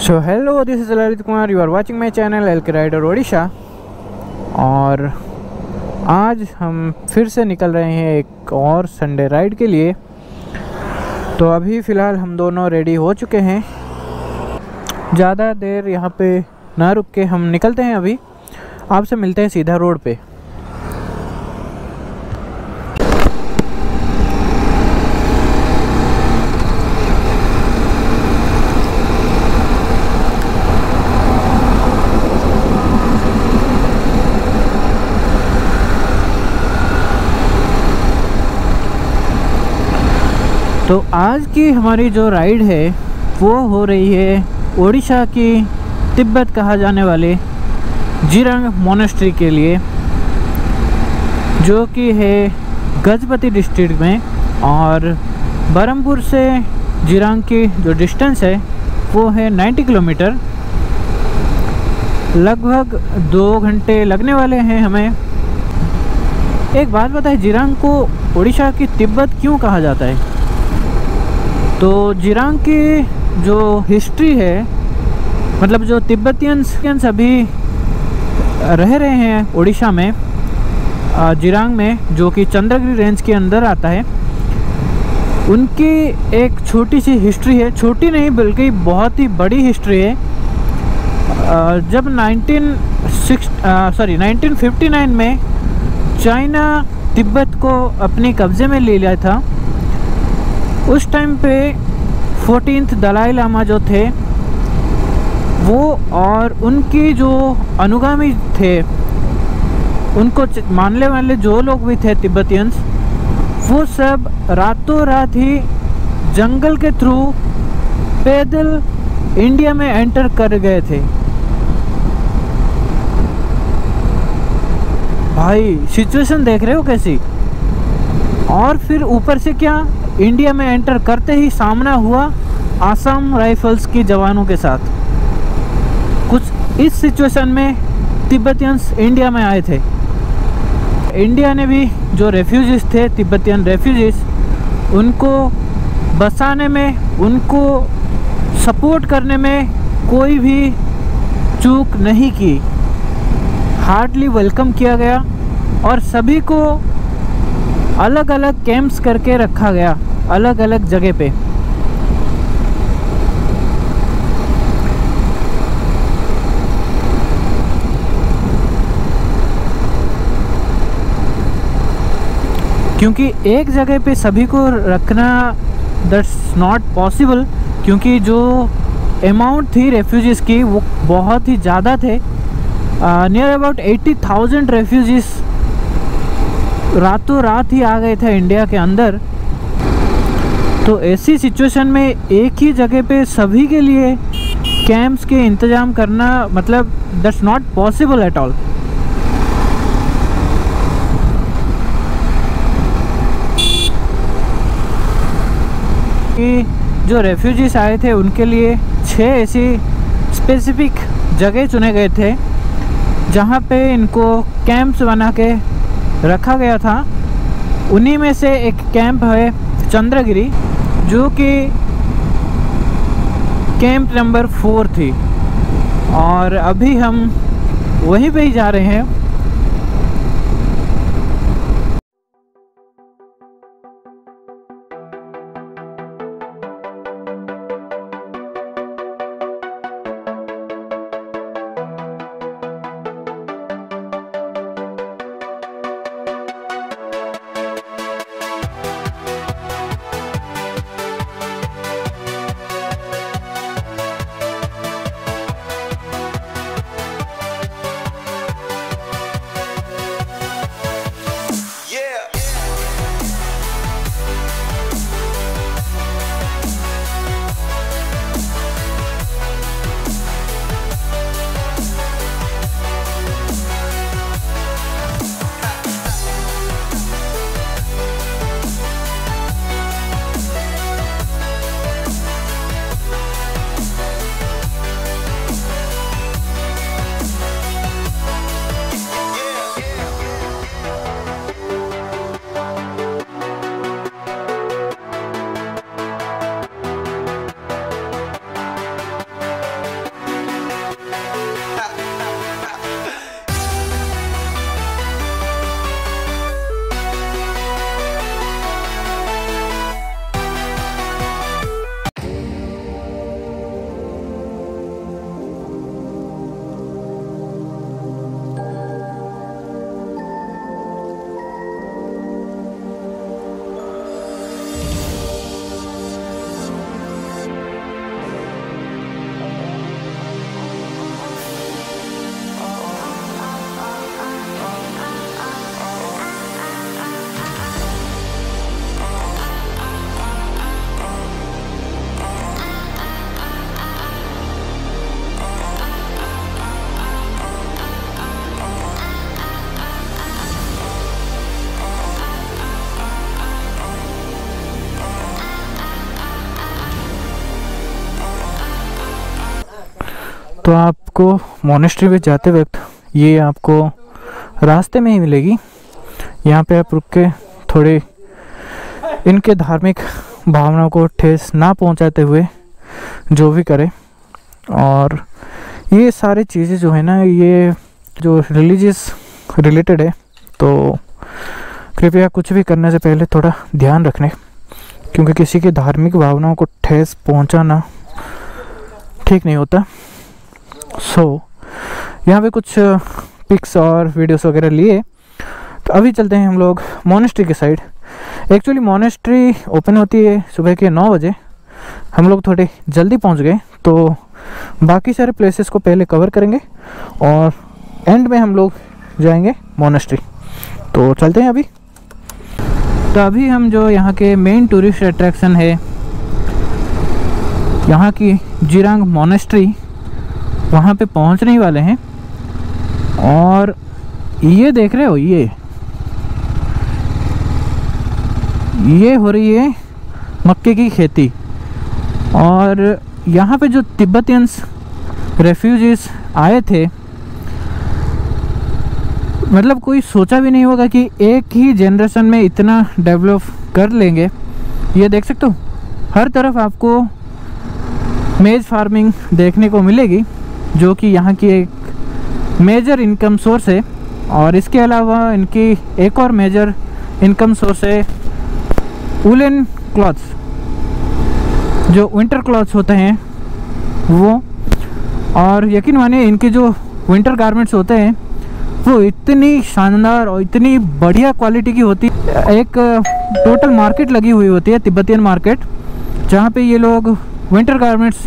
So hello, this is Lalit Kumar, you are watching my channel L K rider Odisha. और आज हम फिर से निकल रहे हैं एक और संडे राइड के लिए। तो अभी फ़िलहाल हम दोनों रेडी हो चुके हैं। ज़्यादा देर यहाँ पे ना रुक के हम निकलते हैं। अभी आपसे मिलते हैं सीधा रोड पे। तो आज की हमारी जो राइड है वो हो रही है ओडिशा की तिब्बत कहा जाने वाले जिरंग मोनेस्ट्री के लिए, जो कि है गजपति डिस्ट्रिक्ट में। और बरहमपुर से जिरंग की जो डिस्टेंस है वो है 90 किलोमीटर। लगभग 2 घंटे लगने वाले हैं हमें। एक बात बताए, जिरंग को ओडिशा की तिब्बत क्यों कहा जाता है? तो जिरंग की जो हिस्ट्री है, मतलब जो तिब्बतियंस अभी रह रहे हैं ओडिशा में, जिरंग में, जो कि चंद्रगिरी रेंज के अंदर आता है, उनकी एक छोटी सी हिस्ट्री है। छोटी नहीं बल्कि बहुत ही बड़ी हिस्ट्री है। जब 1959 में चाइना तिब्बत को अपने कब्ज़े में ले लिया था, उस टाइम पे 14th दलाई लामा जो थे वो और उनकी जो अनुगामी थे, उनको मानने वाले जो लोग भी थे तिब्बतियंस, वो सब रातों रात ही जंगल के थ्रू पैदल इंडिया में एंटर कर गए थे। भाई सिचुएशन देख रहे हो कैसी? और फिर ऊपर से क्या, इंडिया में एंटर करते ही सामना हुआ आसाम राइफल्स के जवानों के साथ। कुछ इस सिचुएशन में तिब्बतियंस इंडिया में आए थे। इंडिया ने भी जो रेफ्यूजीज थे, तिब्बतियन रेफ्यूजीज, उनको बसाने में, उनको सपोर्ट करने में कोई भी चूक नहीं की। हार्डली वेलकम किया गया और सभी को अलग अलग कैंप्स करके रखा गया, अलग अलग जगह पे। क्योंकि एक जगह पे सभी को रखना दैट्स नॉट पॉसिबल, क्योंकि जो अमाउंट थी रेफ्यूजीज़ की वो बहुत ही ज़्यादा थे। नियर अबाउट 80,000 रेफ्यूजीज़ रातों रात ही आ गए थे इंडिया के अंदर। तो ऐसी सिचुएशन में एक ही जगह पे सभी के लिए कैंप्स के इंतज़ाम करना, मतलब that's not possible at all. कि जो रेफ्यूजीज आए थे उनके लिए 6 ऐसी स्पेसिफिक जगह चुने गए थे जहाँ पे इनको कैंप्स बना के रखा गया था। उन्हीं में से एक कैंप है चंद्रगिरी, जो कि कैंप नंबर 4 थी। और अभी हम वहीं पे ही जा रहे हैं। तो आपको मोनेस्ट्री में जाते वक्त ये आपको रास्ते में ही मिलेगी। यहाँ पे आप रुक के थोड़े इनके धार्मिक भावनाओं को ठेस ना पहुँचाते हुए जो भी करें। और ये सारी चीज़ें जो है ना, ये जो रिलीजियस रिलेटेड है, तो कृपया कुछ भी करने से पहले थोड़ा ध्यान रखने, क्योंकि किसी की धार्मिक भावनाओं को ठेस पहुंचाना ठीक नहीं होता। यहाँ पे कुछ पिक्स और वीडियोस वगैरह लिए, तो अभी चलते हैं हम लोग मोनेस्ट्री के साइड। एक्चुअली मोनेस्ट्री ओपन होती है सुबह के 9 बजे। हम लोग थोड़े जल्दी पहुंच गए, तो बाकी सारे प्लेसेस को पहले कवर करेंगे और एंड में हम लोग जाएंगे मोनेस्ट्री। तो चलते हैं अभी। तो अभी हम जो यहाँ के मेन टूरिस्ट अट्रैक्शन है, यहाँ की जिरांग मोनेस्ट्री, वहाँ पे पहुँचने ही वाले हैं। और ये देख रहे हो, ये हो रही है मक्के की खेती। और यहाँ पे जो तिब्बतियंस रेफ्यूजीज आए थे, मतलब कोई सोचा भी नहीं होगा कि एक ही जनरेशन में इतना डेवलप कर लेंगे। ये देख सकते हो, हर तरफ आपको मेज फार्मिंग देखने को मिलेगी, जो कि यहाँ की एक मेजर इनकम सोर्स है। और इसके अलावा इनकी एक और मेजर इनकम सोर्स है वुलन क्लॉथ्स, जो विंटर क्लॉथ्स होते हैं वो। और यकीन मानिए, इनके जो विंटर गारमेंट्स होते हैं वो इतनी शानदार और इतनी बढ़िया क्वालिटी की होती है। एक टोटल मार्केट लगी हुई होती है, तिब्बतियन मार्केट, जहाँ पे ये लोग विंटर गारमेंट्स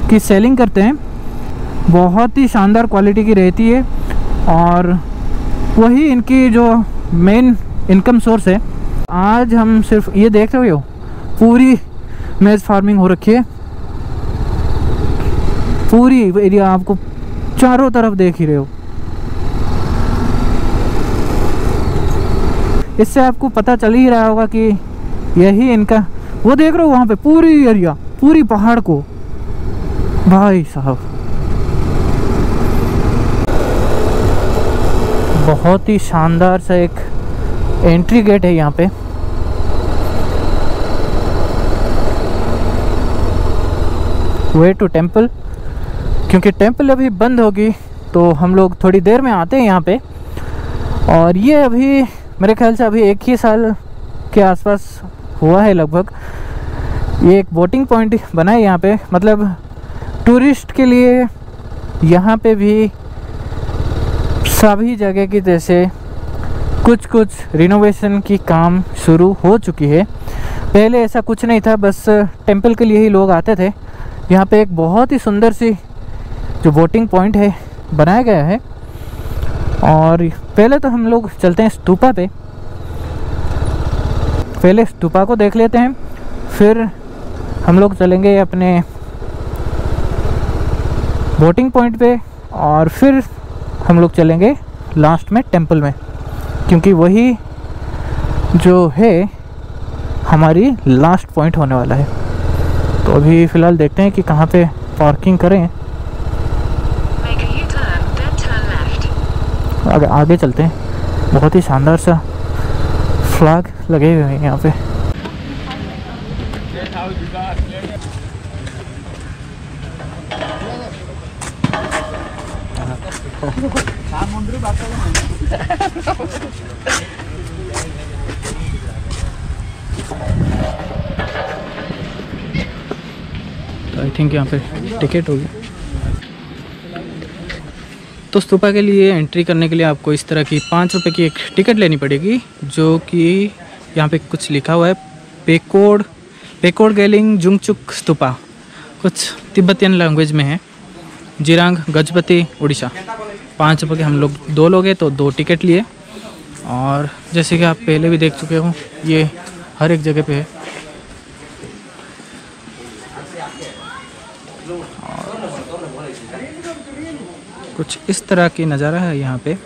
की सेलिंग करते हैं। बहुत ही शानदार क्वालिटी की रहती है और वही इनकी जो मेन इनकम सोर्स है। आज हम सिर्फ ये देख रहे हो, पूरी मेज फार्मिंग हो रखी है, पूरी एरिया आपको चारों तरफ देख ही रहे हो। इससे आपको पता चल ही रहा होगा कि यही इनका, वो देख रहे हो वहाँ पे पूरी एरिया, पूरी पहाड़ को, भाई साहब बहुत ही शानदार सा एक एंट्री गेट है यहाँ पे। वे टू टेम्पल, क्योंकि टेम्पल अभी बंद होगी तो हम लोग थोड़ी देर में आते हैं यहाँ पे। और ये अभी मेरे ख्याल से अभी 1 ही साल के आसपास हुआ है लगभग। ये एक बोटिंग पॉइंट बना है यहाँ पे, मतलब टूरिस्ट के लिए। यहाँ पे भी सभी जगह की जैसे कुछ रिनोवेशन की काम शुरू हो चुकी है। पहले ऐसा कुछ नहीं था, बस टेंपल के लिए ही लोग आते थे। यहाँ पे एक बहुत ही सुंदर सी जो बोटिंग पॉइंट है बनाया गया है। और पहले तो हम लोग चलते हैं स्तूपा पे, पहले स्तूपा को देख लेते हैं, फिर हम लोग चलेंगे अपने बोटिंग पॉइंट पे, और फिर हम लोग चलेंगे लास्ट में टेंपल में, क्योंकि वही जो है हमारी लास्ट पॉइंट होने वाला है। तो अभी फ़िलहाल देखते हैं कि कहाँ पे पार्किंग करें। आगे चलते हैं। बहुत ही शानदार सा फ्लैग लगे हुए हैं यहाँ पे। तो आई थिंक यहाँ पे टिकट होगी। तो स्तूपा के लिए एंट्री करने के लिए आपको इस तरह की 5 रुपये की एक टिकट लेनी पड़ेगी, जो कि यहाँ पे कुछ लिखा हुआ है पेकोड गेलिंग जुंगचुक स्तूपा, कुछ तिब्बतियन लैंग्वेज में है। जिरांग गजपति उड़ीसा। 5 रुपये के हम लोग 2 लोग हैं, तो 2 टिकट लिए। और जैसे कि आप पहले भी देख चुके हो, ये हर एक जगह पे है। कुछ इस तरह की नज़ारा है यहाँ पे।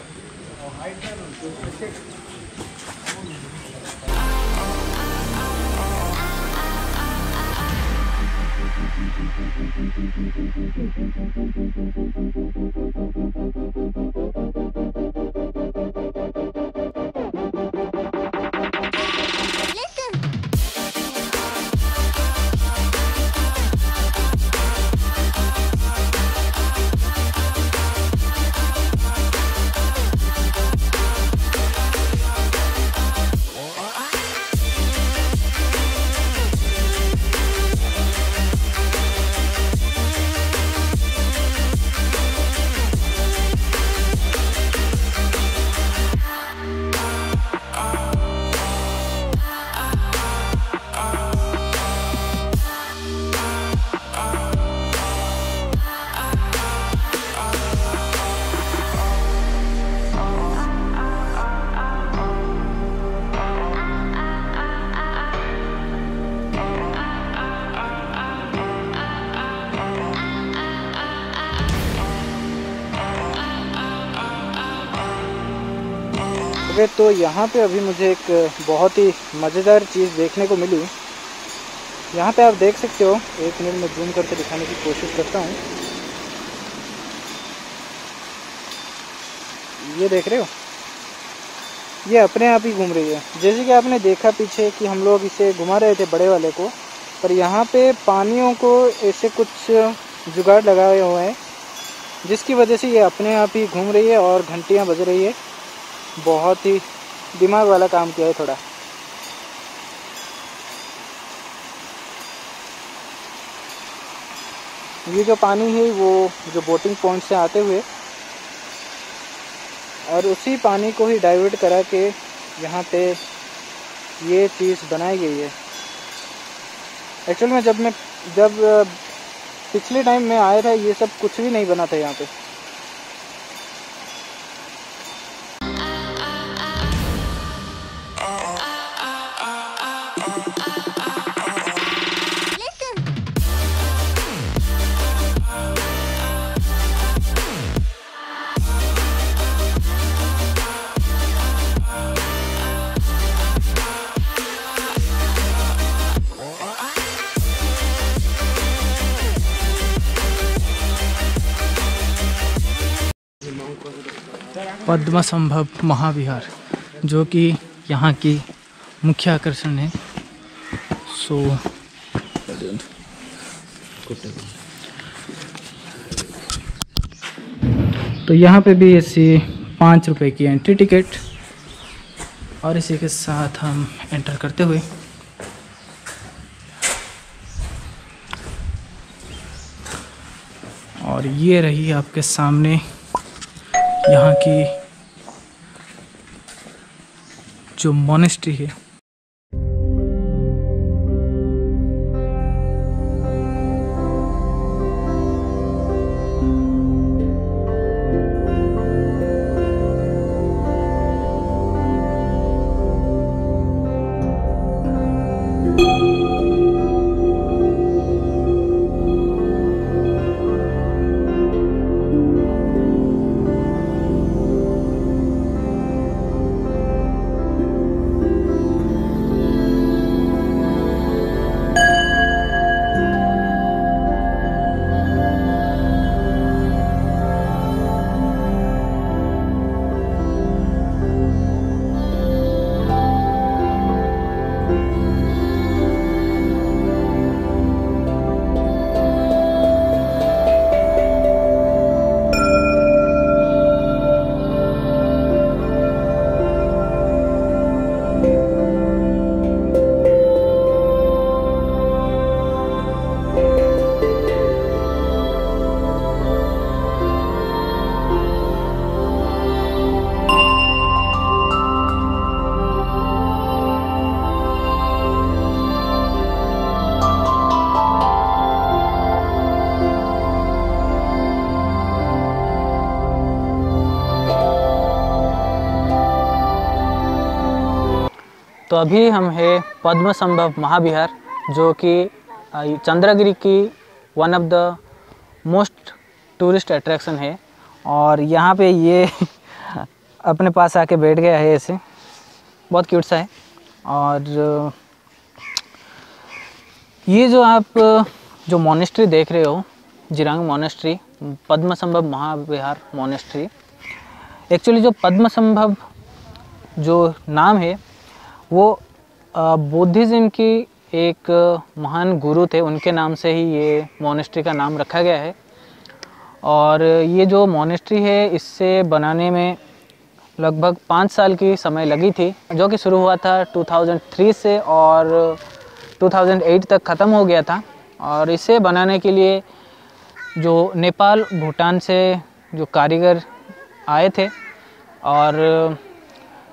तो यहाँ पे अभी मुझे एक बहुत ही मज़ेदार चीज़ देखने को मिली। यहाँ पे आप देख सकते हो, एक मिनट में जूम करके दिखाने की कोशिश करता हूँ। ये देख रहे हो, ये अपने आप ही घूम रही है। जैसे कि आपने देखा पीछे कि हम लोग इसे घुमा रहे थे बड़े वाले को, पर यहाँ पे पानियों को ऐसे कुछ जुगाड़ लगाए हुए हैं जिसकी वजह से ये अपने आप ही घूम रही है और घंटियाँ बज रही है। बहुत ही दिमाग वाला काम किया है थोड़ा। ये जो पानी है वो जो बोटिंग पॉइंट से आते हुए और उसी पानी को ही डाइवर्ट करा के यहाँ पे ये चीज़ बनाई गई है। एक्चुअल में जब पिछले टाइम में आया था ये सब कुछ भी नहीं बना था यहाँ पे। पद्मसंभव महाविहार जो कि यहाँ की मुख्य आकर्षण है। तो यहाँ पे भी ऐसी 5 रुपए की एंट्री टिकट और इसी के साथ हम एंटर करते हुए और ये रही आपके सामने यहाँ की जो मोनेस्ट्री है। तो अभी हम हैं पद्मसंभव महाविहार जो कि चंद्रगिरी की one of the most tourist attraction है। और यहाँ पे ये अपने पास आके बैठ गया है, ऐसे बहुत क्यूट सा है। और ये जो आप जो मोनेस्ट्री देख रहे हो, जिरांग मोनेस्ट्री, पद्मसंभव महाविहार मोनेस्ट्री। एक्चुअली जो पद्मसंभव जो नाम है वो बुद्धिज़्म की एक महान गुरु थे, उनके नाम से ही ये मोनेस्ट्री का नाम रखा गया है। और ये जो मोनेस्ट्री है इससे बनाने में लगभग 5 साल की समय लगी थी, जो कि शुरू हुआ था 2003 से और 2008 तक ख़त्म हो गया था। और इसे बनाने के लिए जो नेपाल भूटान से जो कारीगर आए थे और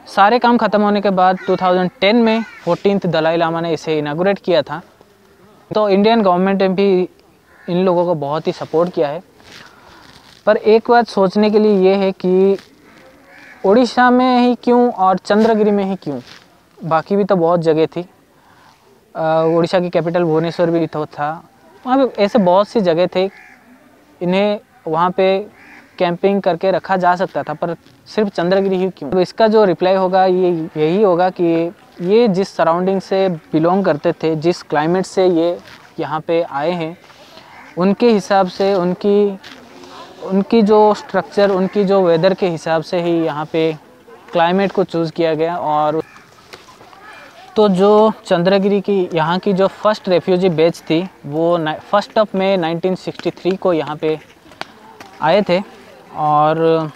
सारे काम ख़त्म होने के बाद 2010 में 14th दलाई लामा ने इसे इनागुरेट किया था। तो इंडियन गवर्नमेंट ने भी इन लोगों को बहुत ही सपोर्ट किया है। पर एक बात सोचने के लिए ये है कि उड़ीसा में ही क्यों और चंद्रगिरी में ही क्यों, बाकी भी तो बहुत जगह थी। उड़ीसा की कैपिटल भुवनेश्वर भी तो था, वहाँ पे ऐसे बहुत सी जगह थे, इन्हें वहाँ पे कैंपिंग करके रखा जा सकता था, पर सिर्फ चंद्रगिरी ही क्यों। तो इसका जो रिप्लाई होगा ये यही होगा कि ये जिस सराउंडिंग से बिलोंग करते थे, जिस क्लाइमेट से ये यहाँ पे आए हैं, उनके हिसाब से उनकी जो स्ट्रक्चर, उनकी जो वेदर के हिसाब से ही यहाँ पे क्लाइमेट को चूज़ किया गया। और तो जो चंद्रगिरी की यहाँ की जो फर्स्ट रेफ्यूजी बैच थी वो 1 मई 1963 को यहाँ पे आए थे। और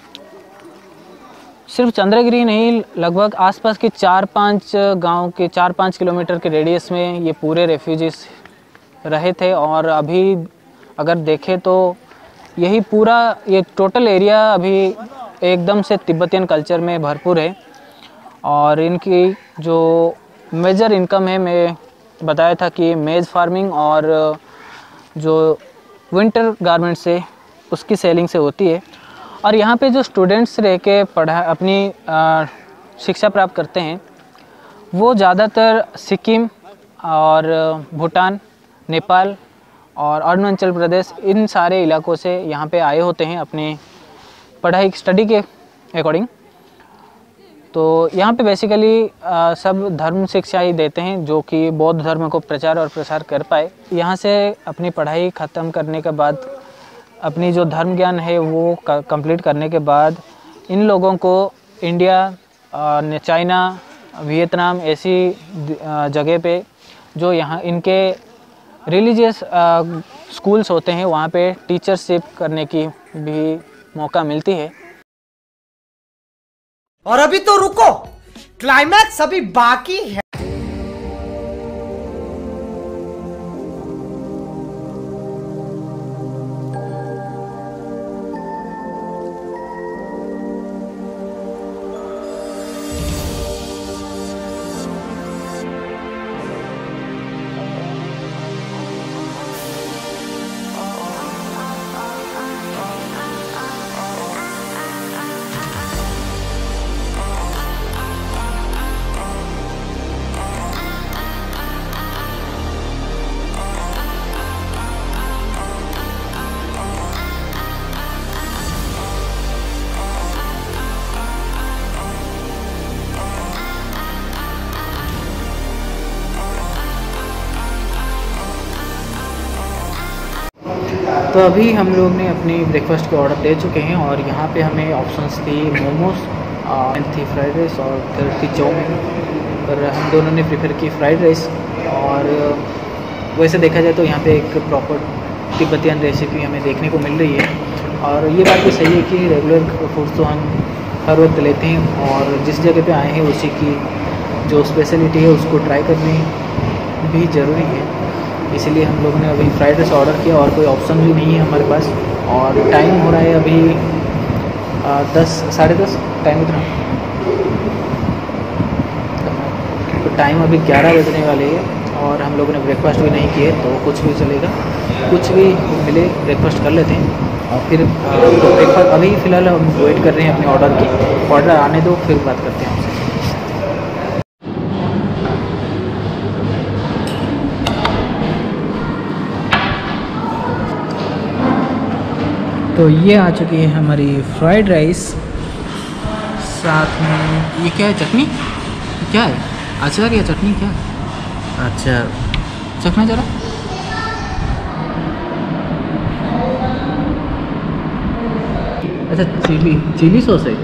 सिर्फ चंद्रगिरी नहीं, लगभग आसपास के 4-5 गांव के 4-5 किलोमीटर के रेडियस में ये पूरे रेफ्यूजीज रहे थे। और अभी अगर देखें तो यही पूरा ये टोटल एरिया अभी एकदम से तिब्बतियन कल्चर में भरपूर है। और इनकी जो मेजर इनकम है, मैं बताया था कि मेज़ फार्मिंग और जो विंटर गारमेंट्स है उसकी सेलिंग से होती है। और यहाँ पे जो स्टूडेंट्स रह के अपनी शिक्षा प्राप्त करते हैं वो ज़्यादातर सिक्किम और भूटान, नेपाल और अरुणाचल प्रदेश, इन सारे इलाकों से यहाँ पे आए होते हैं अपने पढ़ाई स्टडी के अकॉर्डिंग। तो यहाँ पे बेसिकली सब धर्म शिक्षा ही देते हैं, जो कि बौद्ध धर्म को प्रचार और प्रसार कर पाए। यहाँ से अपनी पढ़ाई ख़त्म करने के बाद अपनी जो धर्म ज्ञान है वो कंप्लीट करने के बाद इन लोगों को इंडिया, चाइना, वियतनाम ऐसी जगह पे जो यहाँ इनके रिलीजियस स्कूल्स होते हैं वहाँ पे टीचरशिप करने की भी मौका मिलती है। और अभी तो रुको, क्लाइमैक्स अभी बाकी है। तो अभी हम लोग ने अपनी ब्रेकफास्ट के ऑर्डर दे चुके हैं और यहाँ पे हमें ऑप्शंस थी मोमोज, थी फ्राइड राइस और फिर थी चाउमीन। पर हम दोनों ने प्रेफर की फ्राइड राइस। और वैसे देखा जाए तो यहाँ पे एक प्रॉपर तिब्बतियन रेसिपी हमें देखने को मिल रही है। और ये बात भी सही है कि रेगुलर फूड्स तो हम हर वक्त लेते हैं और जिस जगह पे आए हैं उसी की जो स्पेशलिटी है उसको ट्राई करनी भी ज़रूरी है। इसीलिए हम लोगों ने अभी फ्राइड राइस ऑर्डर किया और कोई ऑप्शन भी नहीं है हमारे पास। और टाइम हो रहा है अभी 10 साढ़े 10 टाइम इतना, तो टाइम अभी 11 बजने वाले है और हम लोगों ने ब्रेकफास्ट भी नहीं किए। तो कुछ भी चलेगा, कुछ भी मिले ब्रेकफास्ट कर लेते हैं। और फिर तो ब्रेकफास्ट अभी फ़िलहाल हम वेट कर रहे हैं अपने ऑर्डर की। ऑर्डर आने दो फिर बात करते हैं आपसे। तो ये आ चुकी है हमारी फ्राइड राइस, साथ में ये क्या है, चटनी क्या है, अचार या चटनी क्या है? अच्छा चखना जरा। अच्छा चिली सॉस है।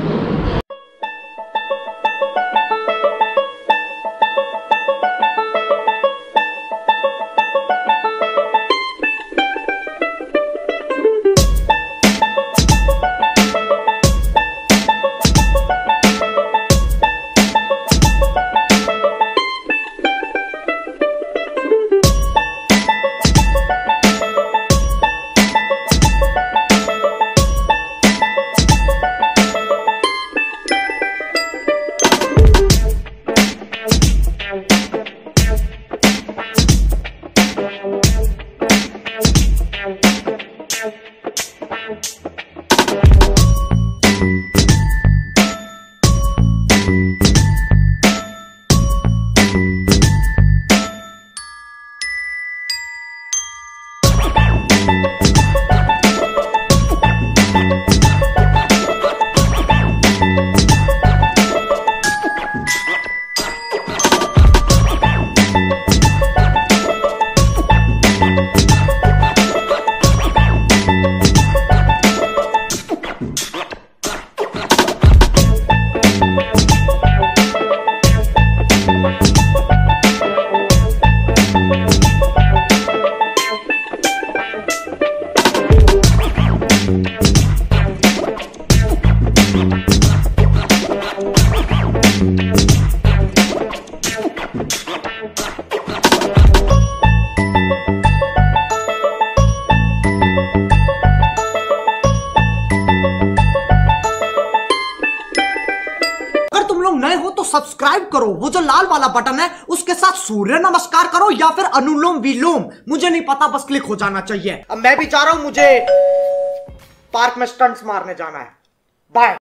नए हो तो सब्सक्राइब करो, वो जो लाल वाला बटन है उसके साथ सूर्य नमस्कार करो या फिर अनुलोम विलोम, मुझे नहीं पता, बस क्लिक हो जाना चाहिए। अब मैं भी जा रहा हूं, मुझे पार्क में स्टंट्स मारने जाना है। बाय।